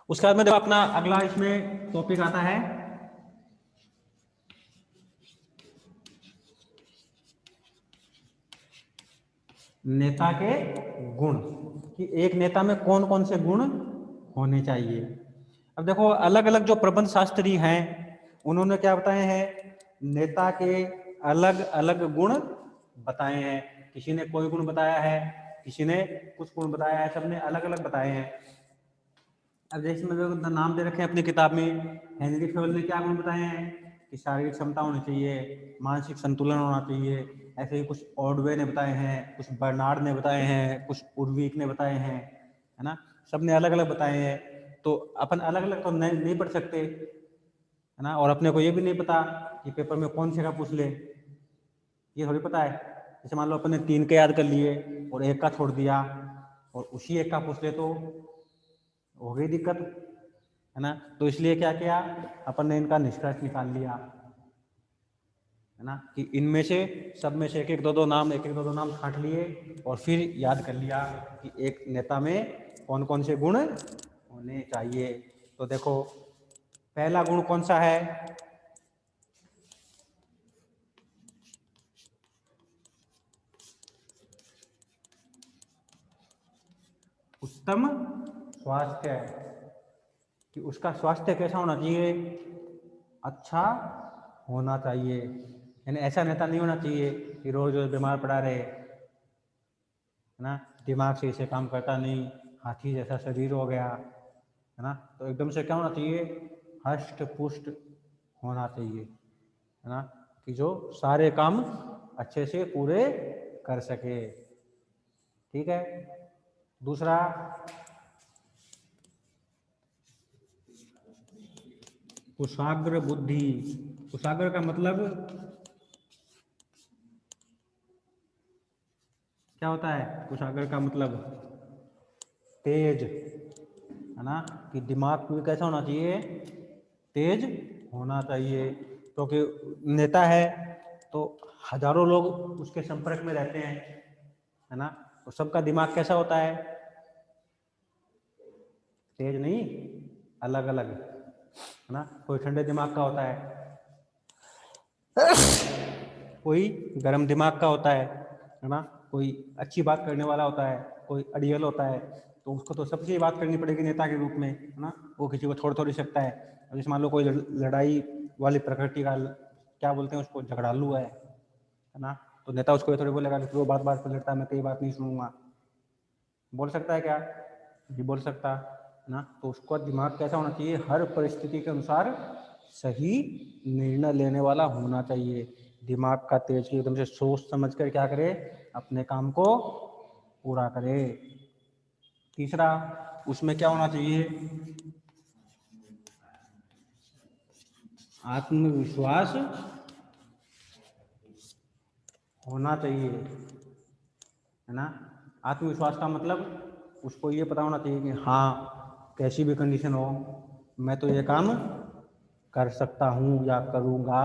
उसके बाद में देखो अपना अगला इसमें टॉपिक आता है नेता के गुण, कि एक नेता में कौन कौन से गुण होने चाहिए। अब देखो अलग अलग जो प्रबंध शास्त्री हैं उन्होंने क्या बताए हैं, नेता के अलग अलग गुण बताए हैं। किसी ने कोई गुण बताया है, किसी ने कुछ गुण बताया है, सबने अलग अलग बताए हैं। अब जैसे मैं नाम दे रखे हैं अपनी किताब में, हेनरी फेवल ने क्या गुण बताए हैं कि शारीरिक क्षमता होनी चाहिए, मानसिक संतुलन होना चाहिए। ऐसे ही कुछ ऑर्डवे ने बताए हैं, कुछ बर्नार्ड ने बताए हैं, कुछ उर्विक ने बताए हैं, है ना। सबने अलग अलग बताए हैं, तो अपन अलग अलग तो नहीं पढ़ सकते, है ना। और अपने को ये भी नहीं पता कि पेपर में कौन से का पूछ ले, ये थोड़ी पता है। जैसे मान लो अपने 3 के याद कर लिए और एक का छोड़ दिया और उसी एक का पूछ ले तो हो गई दिक्कत, है ना। तो इसलिए क्या किया अपन ने, इनका निष्कर्ष निकाल लिया, है ना, कि इनमें से सब में से एक एक दो नाम छांट लिए और फिर याद कर लिया कि एक नेता में कौन कौन से गुण होने चाहिए। तो देखो पहला गुण कौन सा है, उत्तम स्वास्थ्य, कि उसका स्वास्थ्य कैसा होना चाहिए, अच्छा होना चाहिए। यानी ऐसा नेता नहीं होना चाहिए कि रोज रोज बीमार पड़ा रहे, है ना, दिमाग से इसे काम करता नहीं, हाथी जैसा शरीर हो गया, है ना। तो एकदम से क्या होना चाहिए, हष्ट पुष्ट होना चाहिए, है ना, कि जो सारे काम अच्छे से पूरे कर सके। ठीक है। दूसरा, कुशाग्र बुद्धि। कुशाग्र का मतलब क्या होता है, कुशाग्र का मतलब तेज, है ना, कि दिमाग भी कैसा होना चाहिए, तेज होना चाहिए। क्योंकि नेता है तो हजारों लोग उसके संपर्क में रहते हैं, है ना। तो सबका दिमाग कैसा होता है, तेज नहीं, अलग अलग, है ना। कोई ठंडे दिमाग का होता है, कोई गर्म दिमाग का होता है ना। कोई अच्छी बात करने वाला होता है, कोई अड़ियल होता है। तो उसको तो सबसे बात करनी पड़ेगी नेता के रूप में, है ना। वो किसी को छोड़ थोड़ी सकता है। अब जैसे मान लो कोई लड़ाई वाली प्रकृति का, क्या बोलते हैं उसको, झगड़ालू है ना। तो नेता उसको ये थोड़ी बोलेगा कि वो बात बात पर लड़ता है, मैं तेरी बात नहीं सुनूंगा। बोल सकता है क्या, नहीं बोल सकता, है ना। तो उसका दिमाग कैसा होना चाहिए, हर परिस्थिति के अनुसार सही निर्णय लेने वाला होना चाहिए। दिमाग का तेज, की एकदम से सोच समझ कर क्या करे, अपने काम को पूरा करे। तीसरा, उसमें क्या होना चाहिए, आत्मविश्वास होना चाहिए, है ना। आत्मविश्वास का मतलब उसको ये पता होना चाहिए कि हाँ कैसी भी कंडीशन हो मैं तो ये काम कर सकता हूँ या करूँगा,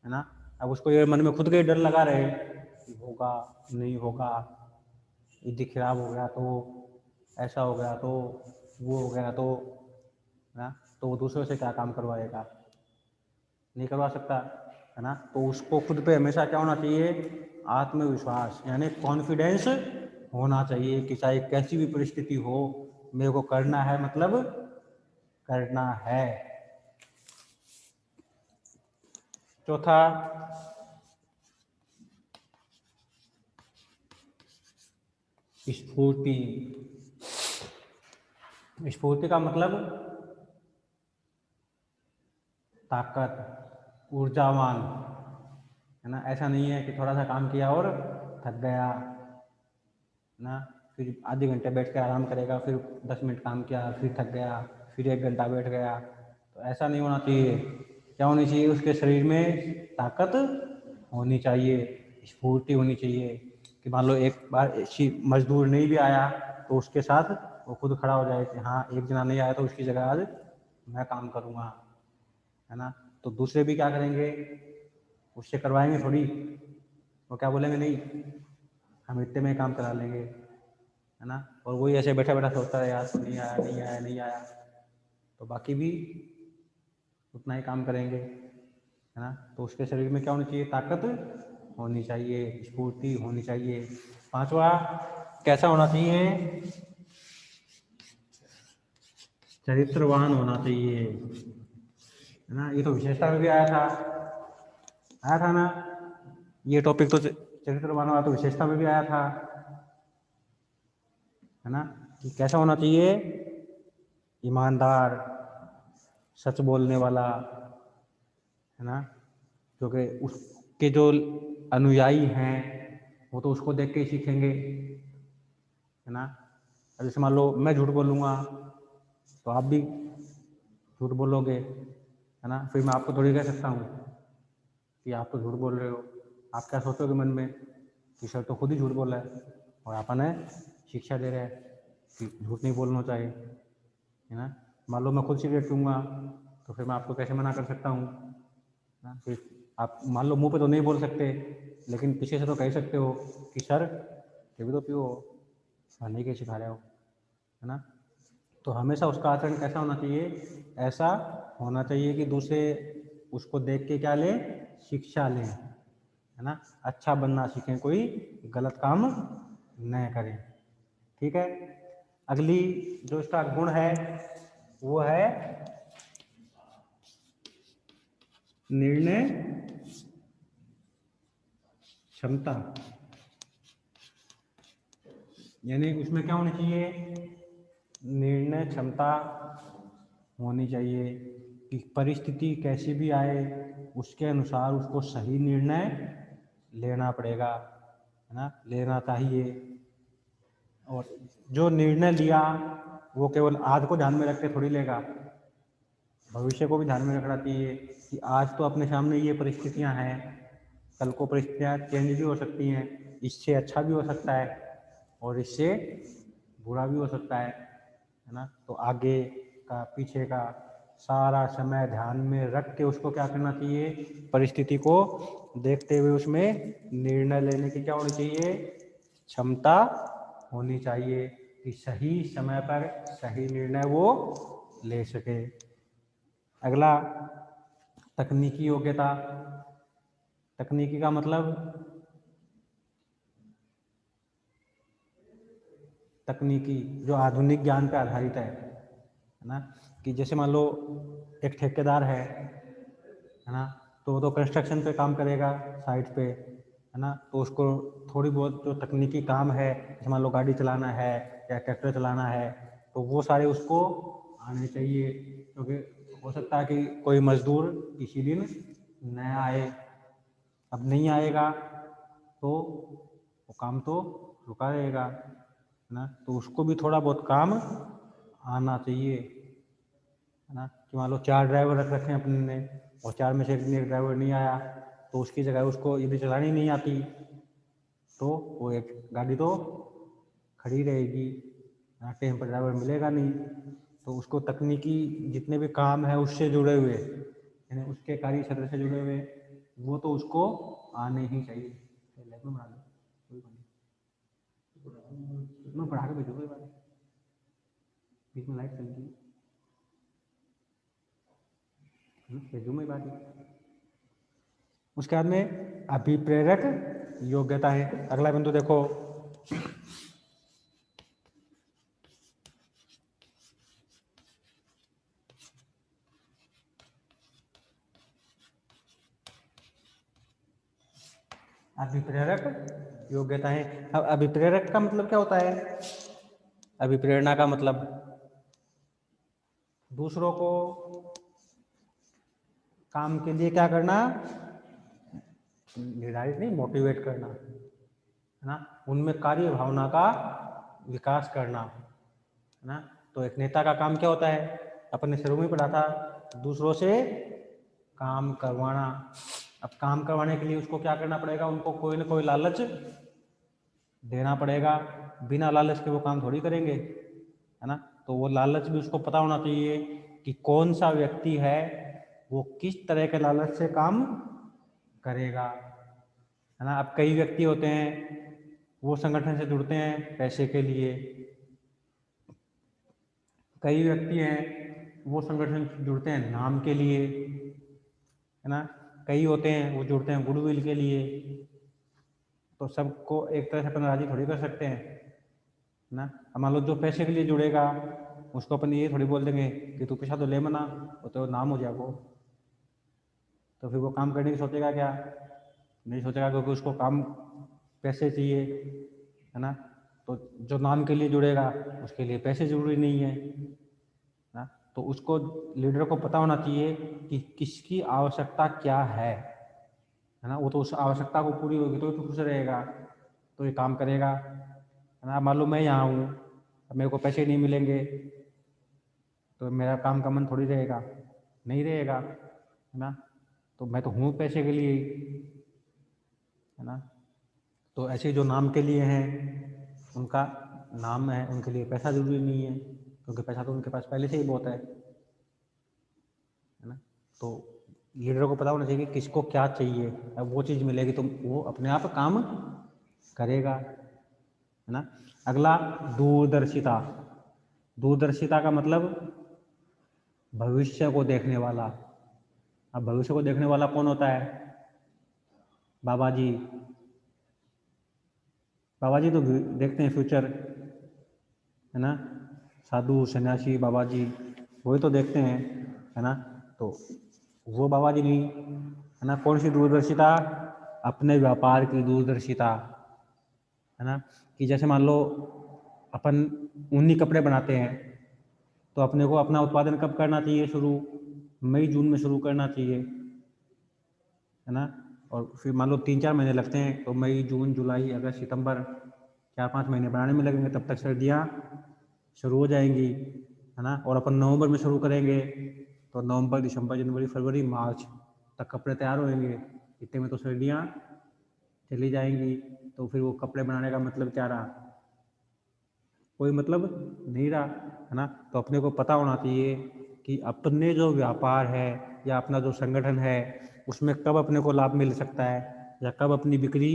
है ना। अब उसको ये मन में खुद का ही डर लगा रहे कि होगा नहीं होगा, यदि खराब हो गया तो, ऐसा हो गया तो, वो हो गया तो, है ना। तो वो दूसरों से क्या काम करवाएगा, नहीं करवा सकता, है ना। तो उसको खुद पे हमेशा क्या होना चाहिए, आत्मविश्वास यानी कॉन्फिडेंस होना चाहिए कि चाहे कैसी भी परिस्थिति हो मेरे को करना है, मतलब करना है। चौथा, स्फूर्ति। स्फूर्ति का मतलब ताकत, ऊर्जावान, है ना। ऐसा नहीं है कि थोड़ा सा काम किया और थक गया, ना, फिर आधे घंटे बैठ के आराम करेगा, फिर 10 मिनट काम किया फिर थक गया, फिर 1 घंटा बैठ गया। तो ऐसा नहीं होना चाहिए। क्या होनी चाहिए, उसके शरीर में ताकत होनी चाहिए, स्फूर्ति होनी चाहिए, कि मान लो एक बार मजदूर नहीं भी आया तो उसके साथ वो खुद खड़ा हो जाए कि हाँ एक जना नहीं आया तो उसकी जगह आज मैं काम करूँगा, है ना। तो दूसरे भी क्या करेंगे, उससे करवाएंगे थोड़ी, वो क्या बोलेंगे, नहीं हम इतने में काम करा लेंगे, है ना। और वही ऐसे बैठा बैठा सोचता है यार नहीं आया नहीं आया नहीं आया, तो बाकी भी उतना ही काम करेंगे, है ना। तो उसके शरीर में क्या होनी चाहिए, ताकत होनी चाहिए, स्फूर्ति होनी चाहिए। पांचवा, कैसा होना चाहिए, चरित्रवान होना चाहिए, है ना। ये तो विशेषता में भी आया था ना, ये टॉपिक तो चरित्रवान वाला तो विशेषता में भी आया था, है ना। कि कैसा होना चाहिए, ईमानदार, सच बोलने वाला, है ना। क्योंकि उसके जो अनुयायी हैं वो तो उसको देख के ही सीखेंगे, है ना। अब जैसे मान लो मैं झूठ बोलूँगा तो आप भी झूठ बोलोगे, है ना। फिर मैं आपको थोड़ी कह सकता हूँ कि आप तो झूठ बोल रहे हो। आप क्या सोचोगे मन में कि सर तो खुद ही झूठ बोला है और आपने शिक्षा दे रहे हैं कि झूठ नहीं बोलना चाहिए, है ना। मान लो मैं खुद सिगरेट पीऊँगा तो फिर मैं आपको कैसे मना कर सकता हूँ ना। फिर आप मान लो मुंह पे तो नहीं बोल सकते, लेकिन पीछे से तो कह सकते हो कि सर ये भी तो पियो, नहीं के सिखा रहे हो, है ना। तो हमेशा उसका आचरण कैसा होना चाहिए, ऐसा होना चाहिए कि दूसरे उसको देख के क्या ले, शिक्षा लें, है ना। अच्छा बनना सीखें, कोई गलत काम न करें, ठीक है। अगली जो इसका गुण है वो है निर्णय क्षमता, यानी उसमें क्या होनी चाहिए, निर्णय क्षमता होनी चाहिए कि परिस्थिति कैसी भी आए उसके अनुसार उसको सही निर्णय लेना पड़ेगा, है ना, लेना चाहिए। और जो निर्णय लिया वो केवल आज को ध्यान में रख के थोड़ी लेगा, भविष्य को भी ध्यान में रखना चाहिए कि आज तो अपने सामने ये परिस्थितियां हैं, कल को परिस्थितियां चेंज भी हो सकती हैं, इससे अच्छा भी हो सकता है और इससे बुरा भी हो सकता है ना। तो आगे का पीछे का सारा समय ध्यान में रख के उसको क्या करना चाहिए, परिस्थिति को देखते हुए उसमें निर्णय लेने की क्या होनी चाहिए, क्षमता होनी चाहिए कि सही समय पर सही निर्णय वो ले सके। अगला, तकनीकी योग्यता। तकनीकी का मतलब तकनीकी जो आधुनिक ज्ञान पर आधारित है ना। कि जैसे मान लो एक ठेकेदार है ना, तो वो तो कंस्ट्रक्शन पे काम करेगा साइट पे, है ना। तो उसको थोड़ी बहुत जो तकनीकी काम है, जैसे मान लो गाड़ी चलाना है या ट्रैक्टर चलाना है, तो वो सारे उसको आने चाहिए, क्योंकि हो सकता है कि कोई मजदूर किसी दिन नया आए, अब नहीं आएगा तो वो काम तो रुका रहेगा, है ना। तो उसको भी थोड़ा बहुत काम आना चाहिए, है ना। कि मान लो 4 ड्राइवर रख रखे हैं अपने ने और 4 में से एक ड्राइवर नहीं आया, तो उसकी जगह उसको यदि चलानी नहीं आती तो वो एक गाड़ी तो खड़ी रहेगी, टाइम पर ड्राइवर मिलेगा नहीं। तो उसको तकनीकी जितने भी काम है उससे जुड़े हुए, यानी उसके कार्य क्षेत्र से जुड़े हुए, वो तो उसको आने ही चाहिए। लैब में बना लो, कोई बात नहीं, मैं पढ़ा के भेजूँ, कोई बात नहीं, बीच में लाइट चलती है, भेजूँ मैं बात नहीं। उसके बाद में अभिप्रेरक योग्यता है। अगला बिंदु देखो, अभिप्रेरक योग्यता है। अब अभिप्रेरक का मतलब क्या होता है, अभिप्रेरणा का मतलब दूसरों को काम के लिए क्या करना, निर्धारित नहीं, मोटिवेट करना, है ना। उनमें कार्य भावना का विकास करना, है ना। तो एक नेता का काम क्या होता है, अपने शुरू में पढ़ा था, दूसरों से काम करवाना। अब काम करवाने के लिए उसको क्या करना पड़ेगा, उनको कोई ना कोई लालच देना पड़ेगा, बिना लालच के वो काम थोड़ी करेंगे, है ना। तो वो लालच भी उसको पता होना चाहिए कि कौन सा व्यक्ति है वो किस तरह के लालच से काम करेगा, है ना। अब कई व्यक्ति होते हैं वो संगठन से जुड़ते हैं पैसे के लिए, कई व्यक्ति हैं वो संगठन जुड़ते हैं नाम के लिए, है ना। कई होते हैं वो जुड़ते हैं गुडविल के लिए। तो सबको एक तरह से अपन राजी थोड़ी कर सकते हैं, है ना। अब मान लो जो पैसे के लिए जुड़ेगा उसको अपन ये थोड़ी बोल देंगे कि तू पैसा तो ले मना, वो तो नाम हो जाए वो, तो फिर वो काम करने की सोचेगा क्या, नहीं सोचेगा, क्योंकि उसको काम पैसे चाहिए, है ना। तो जो नाम के लिए जुड़ेगा उसके लिए पैसे जरूरी नहीं है ना। तो उसको लीडर को पता होना चाहिए कि किसकी आवश्यकता क्या है ना। वो तो उस आवश्यकता को पूरी होगी तो खुश रहेगा, तो ये काम करेगा, है ना। मान लो मैं यहाँ हूँ, अब मेरे को पैसे नहीं मिलेंगे तो मेरा काम का मन थोड़ी रहेगा, नहीं रहेगा, है ना। तो मैं तो हूँ पैसे के लिए ही, है ना। तो ऐसे जो नाम के लिए हैं उनका नाम है, उनके लिए पैसा जरूरी नहीं है, क्योंकि पैसा तो उनके पास पहले से ही बहुत है ना। तो लीडर को पता होना चाहिए कि किसको क्या चाहिए, अब वो चीज़ मिलेगी तो वो अपने आप काम करेगा, है ना। अगला दूरदर्शिता। दूरदर्शिता का मतलब भविष्य को देखने वाला। अब भविष्य को देखने वाला कौन होता है? बाबा जी। बाबा जी तो देखते हैं फ्यूचर, है ना। साधु सन्यासी बाबा जी वही तो देखते हैं, है ना। तो वो बाबा जी नहीं, है ना। कौन सी दूरदर्शिता? अपने व्यापार की दूरदर्शिता, है ना। कि जैसे मान लो अपन ऊनी कपड़े बनाते हैं तो अपने को अपना उत्पादन कब करना चाहिए शुरू? मई जून में शुरू करना चाहिए, है ना। और फिर मान लो 3-4 महीने लगते हैं तो मई जून जुलाई अगस्त सितंबर 4-5 महीने बनाने में लगेंगे, तब तक सर्दियाँ शुरू हो जाएंगी, है ना। और अपन नवंबर में शुरू करेंगे तो नवंबर दिसंबर जनवरी फरवरी मार्च तक कपड़े तैयार होंगे, इतने में तो सर्दियाँ चली जाएंगी। तो फिर वो कपड़े बनाने का मतलब क्या रहा? कोई मतलब नहीं रहा, है ना। तो अपने को पता होना चाहिए कि अपने जो व्यापार है या अपना जो संगठन है उसमें कब अपने को लाभ मिल सकता है, या कब अपनी बिक्री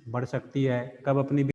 बढ़ सकती है, कब अपनी